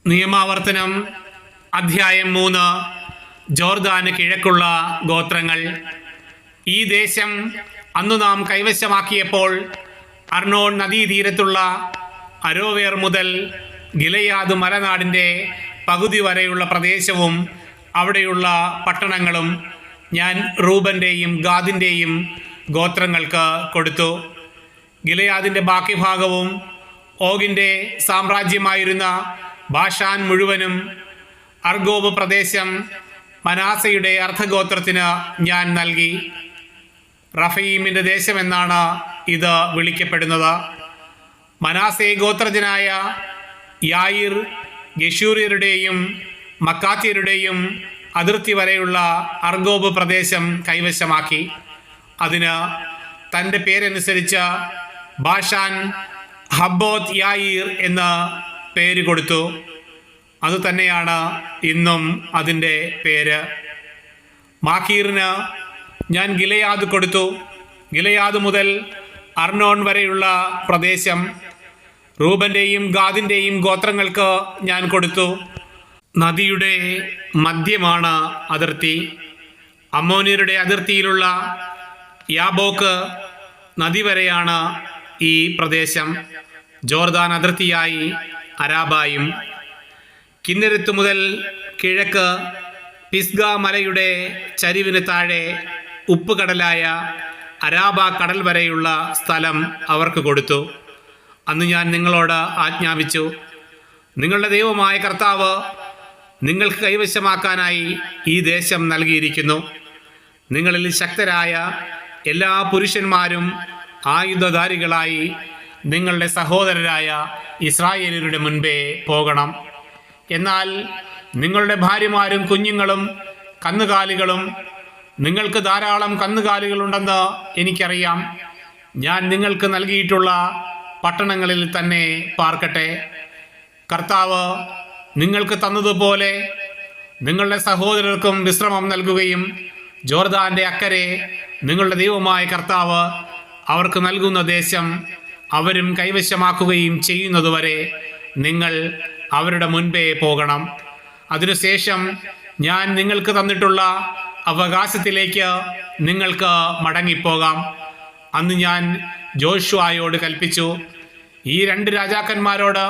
നിയമാവർത്തനം അധ്യായം 3. ജോർദാന് കിഴക്കുള്ള ഗോത്രങ്ങൾ. ഈ ദേശം അന്നു നാം കൈവശമാക്കിയപ്പോൾ അർണോൺ നദീതീരത്തുള്ള അരോവേർ മുതൽ ഗിലെയാദ് മലനാടിൻ്റെ പകുതി വരെയുള്ള പ്രദേശവും അവിടെയുള്ള പട്ടണങ്ങളും ഞാൻ റൂബൻ്റെയും ഗാദിൻ്റെയും ഗോത്രങ്ങൾക്ക് കൊടുത്തു. ഗിലെയാദിൻ്റെ ബാക്കി ഭാഗവും ഓഗിൻ്റെ സാമ്രാജ്യമായിരുന്ന ബാഷാൻ മുഴുവനും അർഗോബ് പ്രദേശം മനാസയുടെ അർദ്ധഗോത്രത്തിന് ഞാൻ നൽകി. റഫയീമിൻ്റെ ദേശമെന്നാണ് ഇത് വിളിക്കപ്പെടുന്നത്. മനാസെ ഗോത്രജനായ യായിർ ഗെഷൂര്യരുടെയും മക്കാത്യരുടെയും അതിർത്തി വരെയുള്ള അർഗോബ് പ്രദേശം കൈവശമാക്കി. അതിന് തൻ്റെ പേരനുസരിച്ച് ബാഷാൻ ഹബ്ബോത്ത് യായിർ എന്ന് പേര് കൊടുത്തു. അതുതന്നെയാണ് ഇന്നും അതിൻ്റെ പേര്. മാഖീറിന് ഞാൻ ഗിലെയാദ് കൊടുത്തു. ഗിലെയാദ് മുതൽ അർണോൺ വരെയുള്ള പ്രദേശം റൂബൻ്റെയും ഗാദിൻ്റെയും ഗോത്രങ്ങൾക്ക് ഞാൻ കൊടുത്തു. നദിയുടെ മധ്യമാണ് അതിർത്തി. അമ്മോന്യരുടെ അതിർത്തിയിലുള്ള യാബോക്ക് നദി വരെയാണ് ഈ പ്രദേശം. ജോർദാൻ അതിർത്തിയായി അരാബായും. കിന്നരത്ത് മുതൽ കിഴക്ക് പിസ്ഗ മലയുടെ ചരിവിന് താഴെ ഉപ്പുകടലായ അരാബ കടൽ വരെയുള്ള സ്ഥലം അവർക്ക് കൊടുത്തു. അന്ന് ഞാൻ നിങ്ങളോട് ആജ്ഞാപിച്ചു, നിങ്ങളുടെ ദൈവമായ കർത്താവ് നിങ്ങൾക്ക് കൈവശമാക്കാനായി ഈ ദേശം നൽകിയിരിക്കുന്നു. നിങ്ങളിൽ ശക്തരായ എല്ലാ പുരുഷന്മാരും ആയുധധാരികളായി നിങ്ങളുടെ സഹോദരരായ ഇസ്രായേലരുടെ മുൻപേ പോകണം. എന്നാൽ നിങ്ങളുടെ ഭാര്യമാരും കുഞ്ഞുങ്ങളും കന്നുകാലികളും, നിങ്ങൾക്ക് ധാരാളം കന്നുകാലികളുണ്ടെന്ന് എനിക്കറിയാം, ഞാൻ നിങ്ങൾക്ക് നൽകിയിട്ടുള്ള പട്ടണങ്ങളിൽ തന്നെ പാർക്കട്ടെ. കർത്താവ് നിങ്ങൾക്ക് തന്നതുപോലെ നിങ്ങളുടെ സഹോദരർക്കും വിശ്രമം നൽകുകയും ജോർദാൻ്റെ അക്കരെ നിങ്ങളുടെ ദൈവമായ കർത്താവ് അവർക്ക് നൽകുന്ന ദേശം അവരും കൈവശമാക്കുകയും ചെയ്യുന്നതുവരെ നിങ്ങൾ അവരുടെ മുൻപേ പോകണം. അതിനുശേഷം ഞാൻ നിങ്ങൾക്ക് തന്നിട്ടുള്ള അവകാശത്തിലേക്ക് നിങ്ങൾക്ക് മടങ്ങിപ്പോകാം. അന്ന് ഞാൻ ജോഷുവയോട് കൽപ്പിച്ചു, ഈ 2 രാജാക്കന്മാരോട്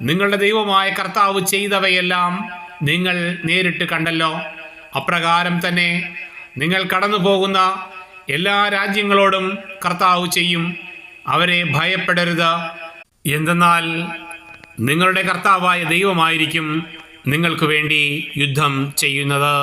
നിങ്ങളുടെ ദൈവമായ കർത്താവ് ചെയ്തവയെല്ലാം നിങ്ങൾ നേരിട്ട് കണ്ടല്ലോ. അപ്രകാരം തന്നെ നിങ്ങൾ കടന്നു പോകുന്ന എല്ലാ രാജ്യങ്ങളോടും കർത്താവ് ചെയ്യും. അവരെ ഭയപ്പെടരുത്. എന്തെന്നാൽ നിങ്ങളുടെ കർത്താവായ ദൈവമായിരിക്കും നിങ്ങൾക്ക് വേണ്ടി യുദ്ധം ചെയ്യുന്നത്.